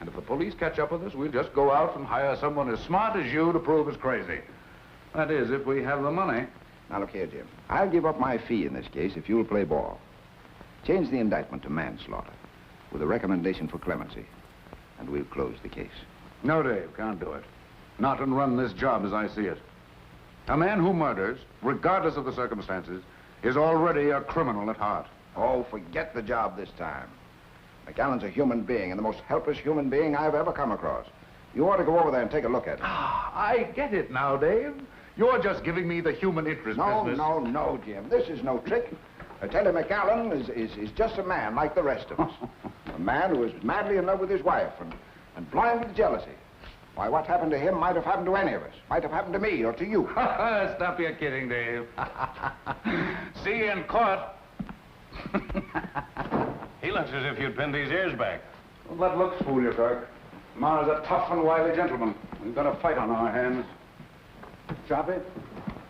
And if the police catch up with us, we'll just go out and hire someone as smart as you to prove us crazy. That is, if we have the money. Now, look here, Jim. I'll give up my fee in this case if you'll play ball. Change the indictment to manslaughter with a recommendation for clemency, and we'll close the case. No, Dave, can't do it. Not and run this job as I see it. A man who murders, regardless of the circumstances, is already a criminal at heart. Oh, forget the job this time. McAllen's a human being, and the most helpless human being I've ever come across. You ought to go over there and take a look at him. Ah, I get it now, Dave. You're just giving me the human interest business. No, Jim. This is no trick. I tell you, McAllen is just a man like the rest of us. A man who is madly in love with his wife and blind with jealousy. Why, what happened to him might have happened to any of us. Might have happened to me or to you. Stop your kidding, Dave. See you in court. He looks as if you'd pinned his ears back. Don't let looks fool you, Kirk. Ma's a tough and wily gentleman. We've got a fight on our hands. Choppy,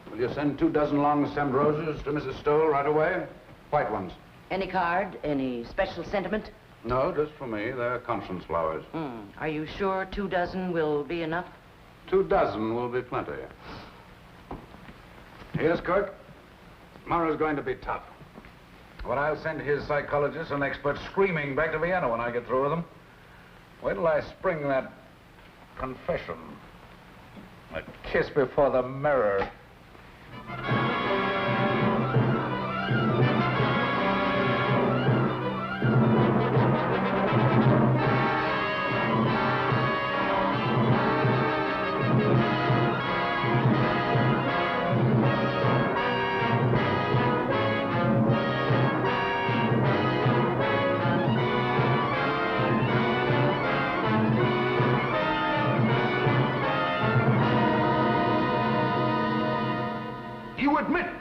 will you send 24 long-stemmed roses to Mrs. Stoll right away? White ones. Any card? Any special sentiment? No, just for me. They're conscience flowers. Are you sure 24 will be enough? 24 will be plenty. Yes, Kirk? Tomorrow's going to be tough. Well, I'll send his psychologists and experts screaming back to Vienna when I get through with them. Wait till I spring that confession. A kiss before the mirror.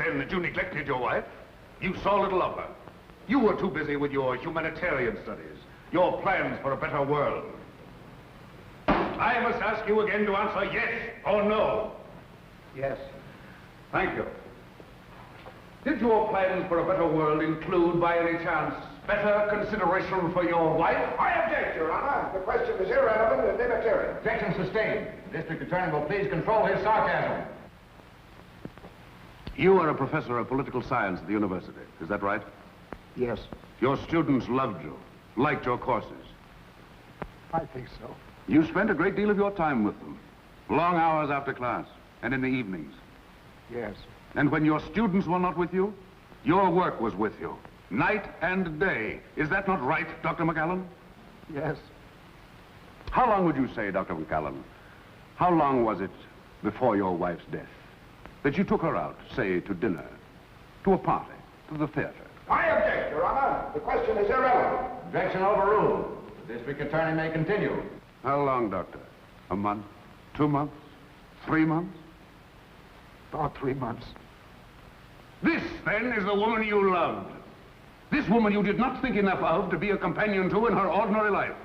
That you neglected your wife. You saw little of her. You were too busy with your humanitarian studies, your plans for a better world. I must ask you again to answer yes or no. Yes. Thank you. Did your plans for a better world include, by any chance, better consideration for your wife? I object, Your Honor. The question is irrelevant and immaterial. Objection sustained. The district attorney will please control his sarcasm. You are a professor of political science at the university, is that right? Yes, Your students loved you, liked your courses. I think so. You spent a great deal of your time with them, long hours after class and in the evenings. Yes. And when your students were not with you, your work was with you, night and day. Is that not right, Dr. McAllen? Yes. How long would you say, Dr. McAllen, how long was it before your wife's death that you took her out, say, to dinner, to a party, to the theater? I object, Your Honor. The question is irrelevant. Objection overruled. The district attorney may continue. How long, Doctor? A month? 2 months? 3 months? About 3 months. This, then, is the woman you loved. This woman you did not think enough of to be a companion to in her ordinary life.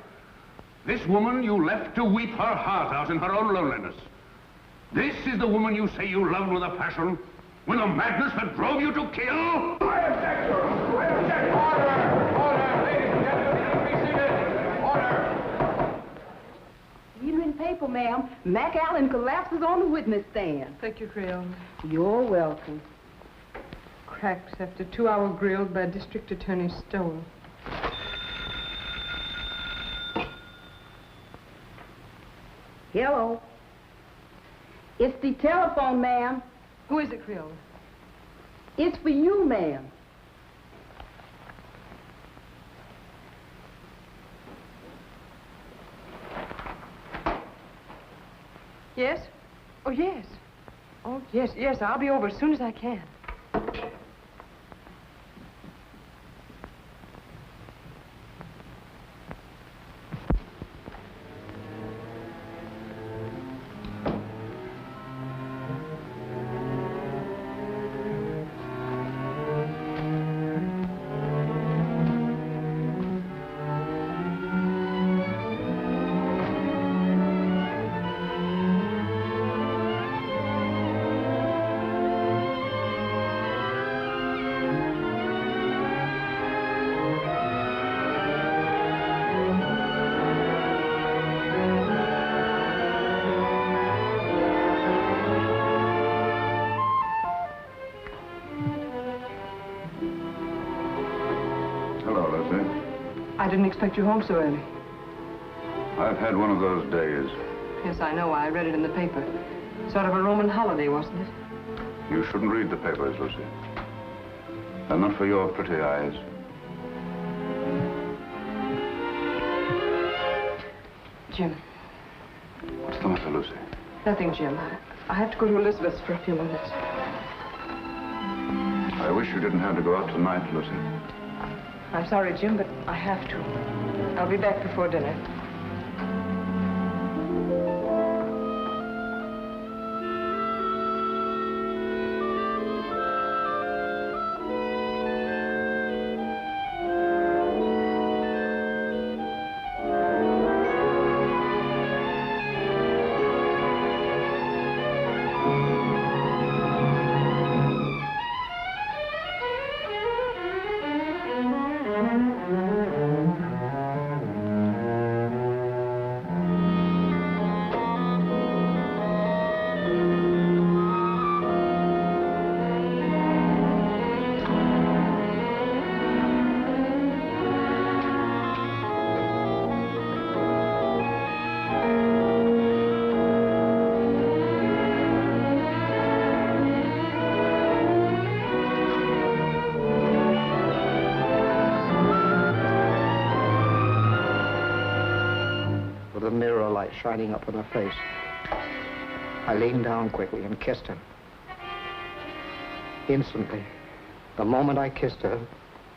This woman you left to weep her heart out in her own loneliness. This is the woman you say you loved with a passion, with a madness that drove you to kill? I object, Your Honor. I object. Order! Order! Ladies and gentlemen, please be seated. Order! Evening paper, ma'am. McAllen collapses on the witness stand. Thank you, Gail. You're welcome. Cracks after 2-hour grill by District Attorney Stoll. Hello. It's the telephone, ma'am. Who is it, Creole? It's for you, ma'am. Yes? Oh, yes. Oh, yes, yes. I'll be over as soon as I can. I didn't expect you home so early. I've had one of those days. Yes, I know. I read it in the paper. Sort of a Roman holiday, wasn't it? You shouldn't read the papers, Lucy. They're not for your pretty eyes. Jim. What's the matter, Lucy? Nothing, Jim. I have to go to Elizabeth's for a few minutes. I wish you didn't have to go out tonight, Lucy. I'm sorry, Jim, but I have to. I'll be back before dinner. with the mirror light shining up on her face. I leaned down quickly and kissed her. Instantly, the moment I kissed her,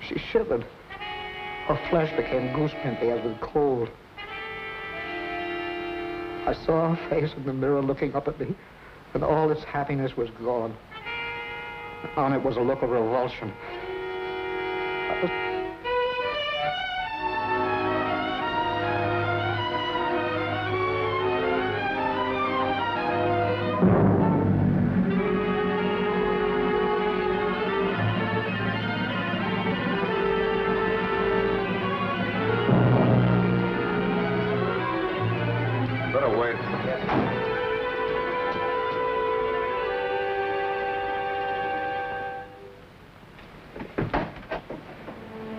she shivered. Her flesh became goosepimply as with cold. I saw her face in the mirror looking up at me, and all its happiness was gone. On it was a look of revulsion. Better wait.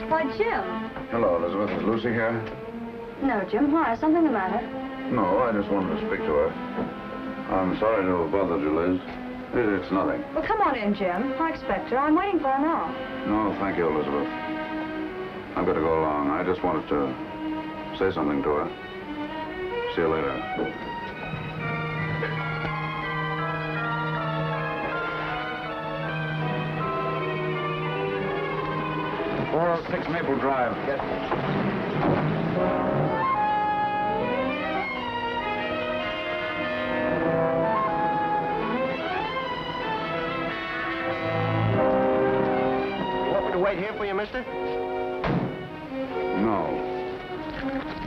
Why, Jim. Hello, Elizabeth. Is Lucy here? No, Jim. Why? Is something the matter? No, I just wanted to speak to her. I'm sorry to have bothered you, Liz. It's nothing. Well, come on in, Jim. I expect her. I'm waiting for her now. No, thank you, Elizabeth. I've got to go along. I just wanted to say something to her. See you later. 406 Maple Drive. Yes. You want me to wait here for you, mister? No.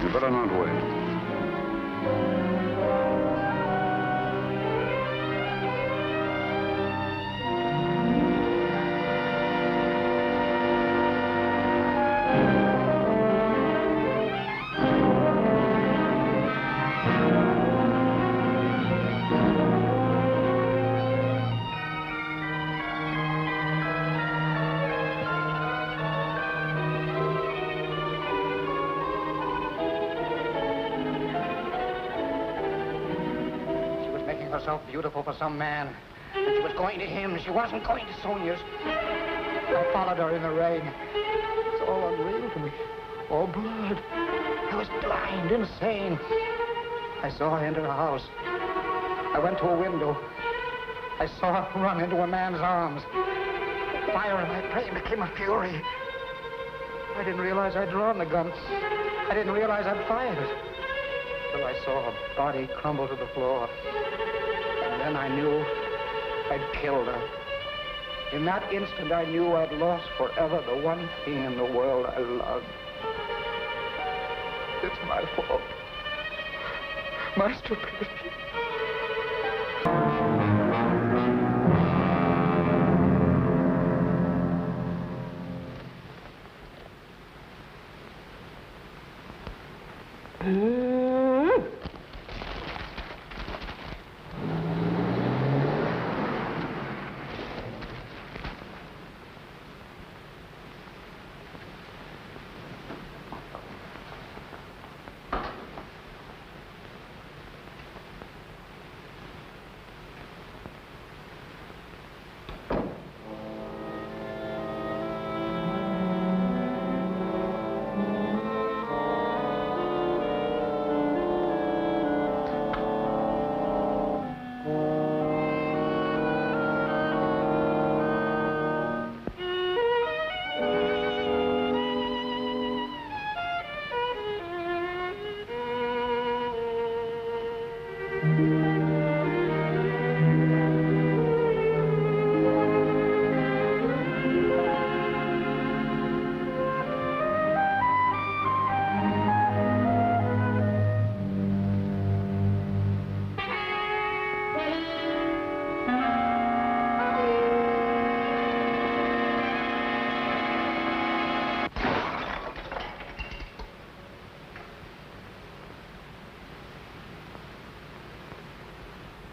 You better not wait. Herself beautiful for some man, and she was going to him. She wasn't going to Sonia's. I followed her in the rain. It's all unreal to me. All blood. I was blind, insane. I saw her enter a house. I went to a window. I saw her run into a man's arms. The fire in my brain became a fury. I didn't realize I'd drawn the gun. I didn't realize I'd fired it. Till I saw her body crumble to the floor. Then I knew I'd killed her. In that instant, I knew I'd lost forever the one thing in the world I loved. It's my fault. My stupidity.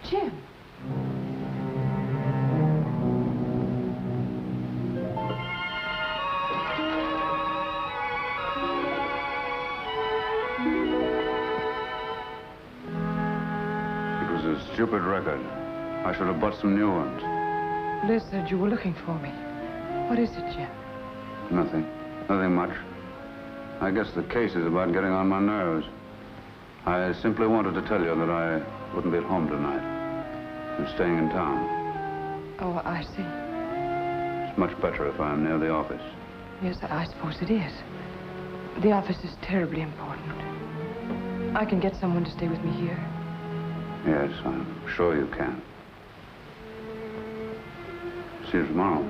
Jim. It was a stupid record. I should have bought some new ones. Liz said you were looking for me. What is it, Jim? Nothing. Nothing much. I guess the case is about getting on my nerves. I simply wanted to tell you that I wouldn't be at home tonight. I'm staying in town. Oh, I see. It's much better if I'm near the office. Yes, I suppose it is. The office is terribly important. I can get someone to stay with me here. Yes, I'm sure you can. See you tomorrow.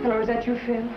Hello, is that you, Phil?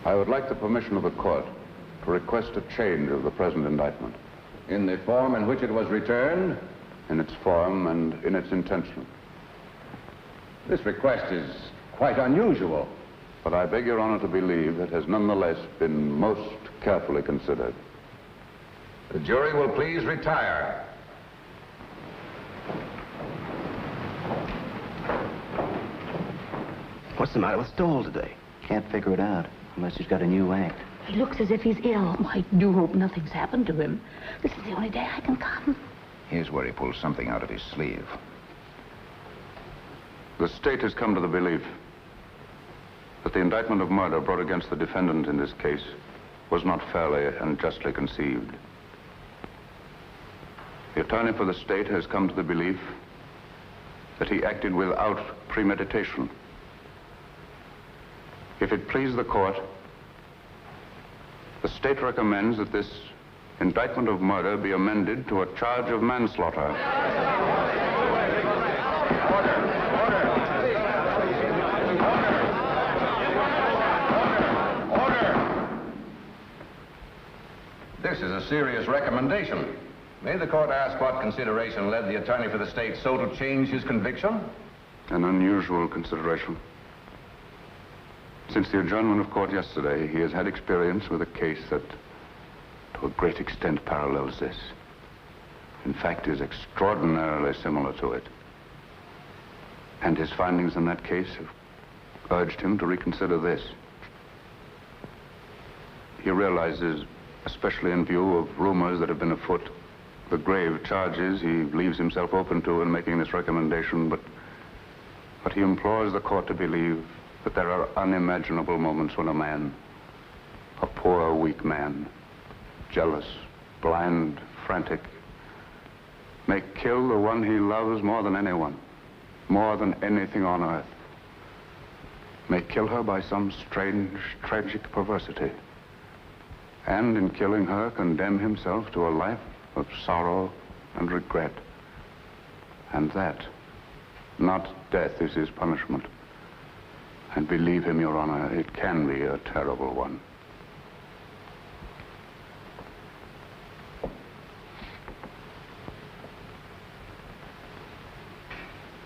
I would like the permission of the court to request a change of the present indictment. In the form in which it was returned? In its form and in its intention. This request is quite unusual. But I beg Your Honor to believe it has nonetheless been most carefully considered. The jury will please retire. What's the matter with Stoll today? Can't figure it out, unless he's got a new act. He looks as if he's ill. Oh, I do hope nothing's happened to him. This is the only day I can come. Here's where he pulls something out of his sleeve. The state has come to the belief that the indictment of murder brought against the defendant in this case was not fairly and justly conceived. The attorney for the state has come to the belief that he acted without premeditation. If it please the court, the state recommends that this indictment of murder be amended to a charge of manslaughter. This is a serious recommendation. May the court ask what consideration led the attorney for the state so to change his conviction? An unusual consideration. Since the adjournment of court yesterday, he has had experience with a case that, to a great extent, parallels this. In fact, is extraordinarily similar to it. And his findings in that case have urged him to reconsider this. He realizes especially in view of rumors that have been afoot, the grave charges he leaves himself open to in making this recommendation, but he implores the court to believe that there are unimaginable moments when a man, a poor, weak man, jealous, blind, frantic, may kill the one he loves more than anyone, more than anything on earth, may kill her by some strange, tragic perversity, and in killing her condemn himself to a life of sorrow and regret. And that, not death, is his punishment. And believe him, Your Honor, it can be a terrible one.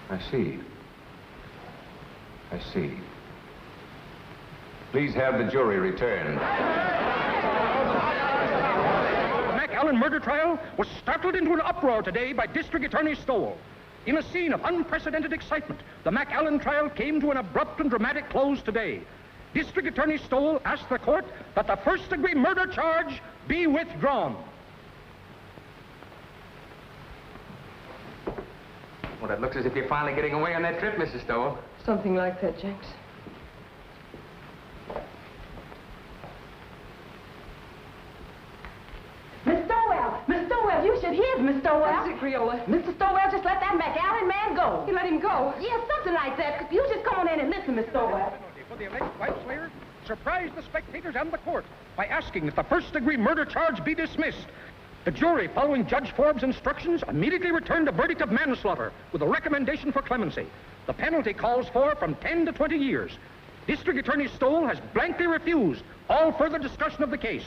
I see. I see. Please have the jury returned. McAllen murder trial was startled into an uproar today by District Attorney Stoll. In a scene of unprecedented excitement, the McAllen trial came to an abrupt and dramatic close today. District Attorney Stoll asked the court that the first-degree murder charge be withdrawn. Well, it looks as if you're finally getting away on that trip, Mrs. Stoll. Something like that, Jenks. Miss Stowell, you should hear Miss Stowell. That's it, Creola. Mr. Stowell just let that McAllen man go. You let him go? Yes, something like that. You just come on in and listen, Miss Stowell. For the alleged wife slayer, surprised the spectators and the court by asking that the first-degree murder charge be dismissed. The jury, following Judge Forbes' instructions, immediately returned a verdict of manslaughter with a recommendation for clemency. The penalty calls for from 10 to 20 years. District Attorney Stoll has blankly refused all further discussion of the case.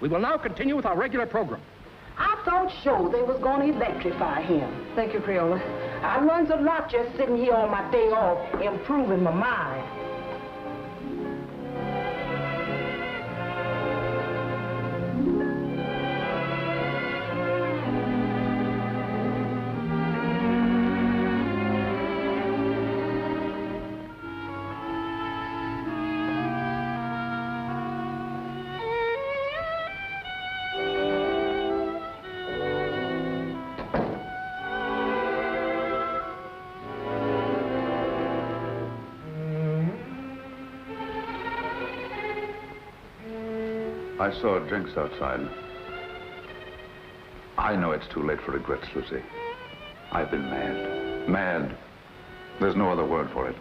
We will now continue with our regular program. I thought sure they was going to electrify him. Thank you, Creola. I learned a lot just sitting here on my day off, improving my mind. I saw Jenks outside. I know it's too late for regrets, Lucy. I've been mad. Mad. There's no other word for it.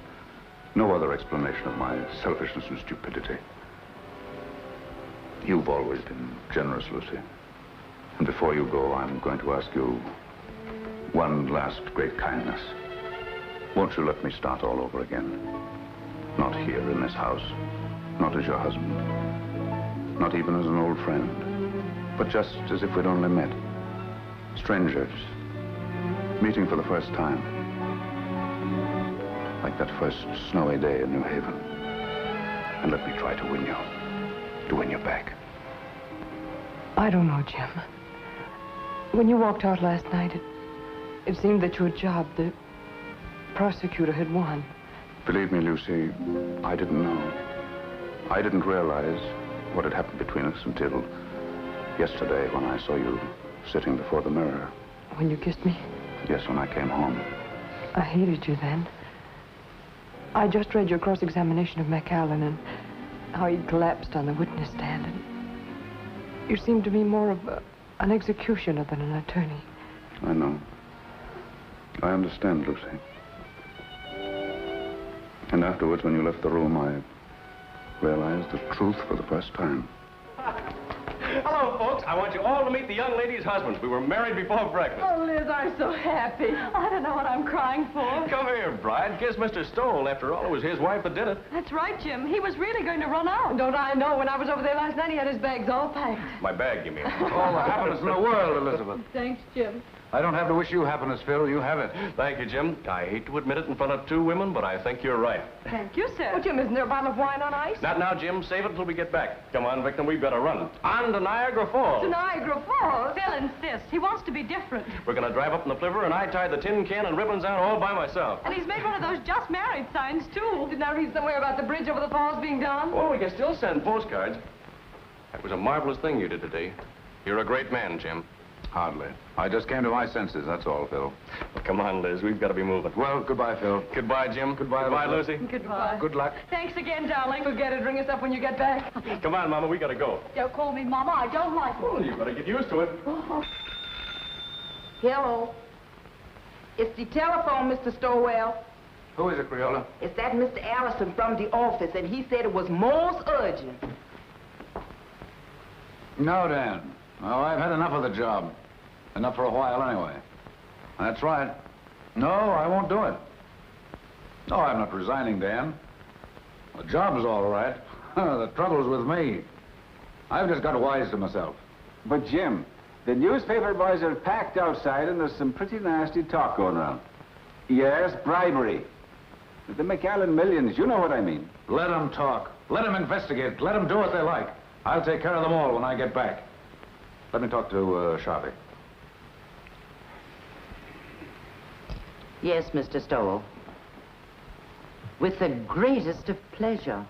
No other explanation of my selfishness and stupidity. You've always been generous, Lucy. And before you go, I'm going to ask you one last great kindness. Won't you let me start all over again? Not here in this house. Not as your husband. Not even as an old friend, but just as if we'd only met. Strangers, meeting for the first time. Like that first snowy day in New Haven. And let me try to win you back. I don't know, Jim. When you walked out last night, it seemed that your job, the prosecutor, had won. Believe me, Lucy, I didn't know. I didn't realize what had happened between us until yesterday when I saw you sitting before the mirror. When you kissed me? Yes, when I came home. I hated you then. I just read your cross-examination of McAllen and how he collapsed on the witness stand. And you seemed to me more of an executioner than an attorney. I know. I understand, Lucy. And afterwards, when you left the room, I realized the truth for the first time. Hello, folks. I want you all to meet the young lady's husbands. We were married before breakfast. Oh, Liz, I'm so happy. I don't know what I'm crying for. Come here, bride. Kiss Mr. Stoll. After all, it was his wife that did it. That's right, Jim. He was really going to run out. Don't I know? When I was over there last night, he had his bags all packed. My bag, you mean? All the happiness in the world, Elizabeth. Thanks, Jim. I don't have to wish you happiness, Phil. You have it. Thank you, Jim. I hate to admit it in front of two women, but I think you're right. Thank you, sir. Oh, Jim, isn't there a bottle of wine on ice? Not now, Jim. Save it until we get back. Come on, Victim. We've got to run. On to Niagara Falls. To Niagara Falls? Phil insists. He wants to be different. We're going to drive up in the flivver, and I tied the tin can and ribbons on all by myself. And he's made one of those just married signs, too. Didn't I read somewhere about the bridge over the falls being done? Oh, we can still send postcards. That was a marvelous thing you did today. You're a great man, Jim. Hardly. I just came to my senses, that's all, Phil. Well, come on, Liz. We've got to be moving. Well, goodbye, Phil. Goodbye, Jim. Goodbye, Lucy. Goodbye. Good luck. Thanks again, darling. Forget it. Ring us up when you get back. Come on, Mama. We got to go. Don't call me Mama. I don't like it. Well, you better get used to it. Hello. It's the telephone, Mr. Stowell. Who is it, Creola? It's that Mr. Allison from the office, and he said it was most urgent. No, Dan. No, I've had enough of the job. Enough for a while, anyway. That's right. No, I won't do it. No, I'm not resigning, Dan. The job's all right. The trouble's with me. I've just got wise to myself. But, Jim, the newspaper boys are packed outside, and there's some pretty nasty talk going around. Yes, bribery. The McAllen millions, you know what I mean. Let them talk. Let them investigate. Let them do what they like. I'll take care of them all when I get back. Let me talk to Sharpie. Yes, Mr. Stowell. With the greatest of pleasure.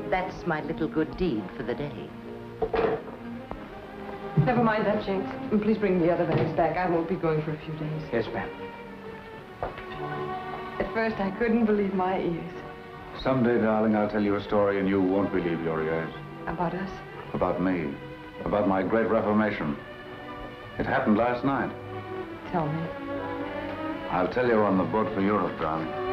That's my little good deed for the day. Never mind that, Jinx. And please bring the other bags back. I won't be going for a few days. Yes, ma'am. At first, I couldn't believe my ears. Someday, darling, I'll tell you a story and you won't believe your ears. About us? About me. About my great reformation. It happened last night. Tell me. I'll tell you on the boat for Europe, darling.